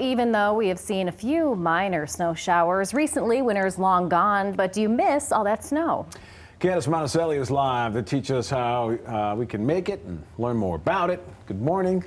Even though we have seen a few minor snow showers recently, winter's long gone, but do you miss all that snow? Candace Monticelli is live to teach us how we can make it and learn more about it. Good morning.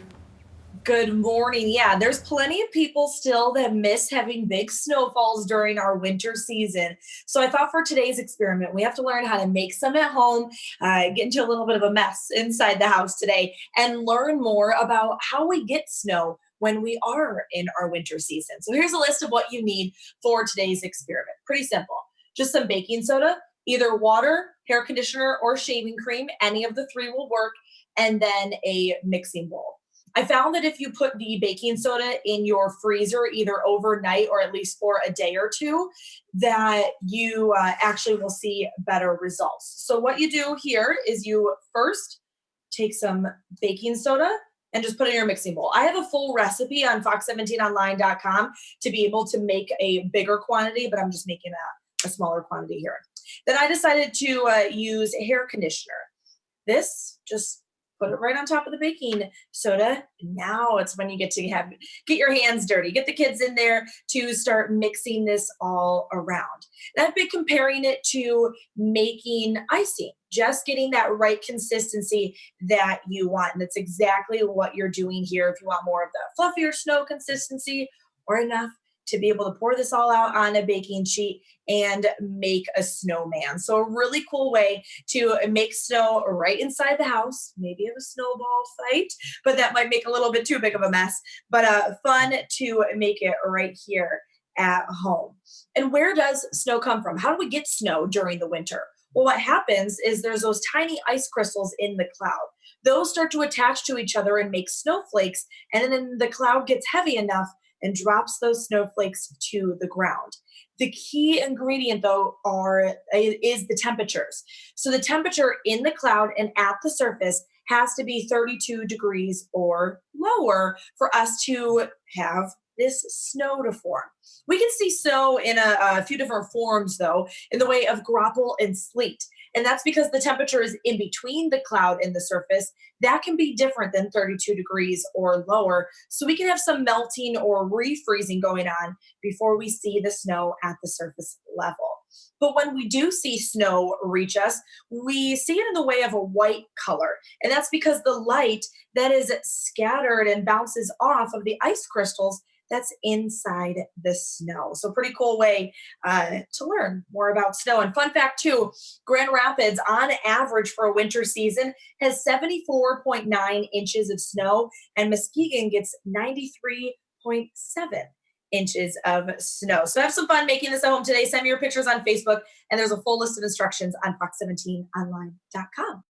Good morning. Yeah, there's plenty of people still that miss having big snowfalls during our winter season. So I thought for today's experiment, we have to learn how to make some at home, get into a little bit of a mess inside the house today, and learn more about how we get snow when we are in our winter season. So here's a list of what you need for today's experiment. Pretty simple. Just some baking soda, either water, hair conditioner, or shaving cream. Any of the three will work. And then a mixing bowl. I found that if you put the baking soda in your freezer either overnight or at least for a day or two, that you actually will see better results. So, what you do here is you first take some baking soda and just put it in your mixing bowl. I have a full recipe on fox17online.com to be able to make a bigger quantity, but I'm just making a smaller quantity here. Then I decided to use hair conditioner. This just put it right on top of the baking soda. Now it's when you get your hands dirty, get the kids in there to start mixing this all around. And I've been comparing it to making icing, just getting that right consistency that you want. And that's exactly what you're doing here. If you want more of the fluffier snow consistency or enough to be able to pour this all out on a baking sheet and make a snowman. So a really cool way to make snow right inside the house, maybe have a snowball fight, but that might make a little bit too big of a mess, but fun to make it right here at home. And where does snow come from? How do we get snow during the winter? Well, what happens is there's those tiny ice crystals in the cloud. Those start to attach to each other and make snowflakes, and then the cloud gets heavy enough and drops those snowflakes to the ground. The key ingredient, though, is the temperatures. So the temperature in the cloud and at the surface has to be 32 degrees or lower for us to have this snow to form. We can see snow in a few different forms, though, in the way of graupel and sleet. And that's because the temperature is in between the cloud and the surface. That can be different than 32 degrees or lower. So we can have some melting or refreezing going on before we see the snow at the surface level. But when we do see snow reach us, we see it in the way of a white color. And that's because the light that is scattered and bounces off of the ice crystals that's inside the snow. So pretty cool way to learn more about snow. And fun fact too, Grand Rapids on average for a winter season has 74.9 inches of snow, and Muskegon gets 93.7 inches of snow. So have some fun making this at home today. Send me your pictures on Facebook, and there's a full list of instructions on fox17online.com.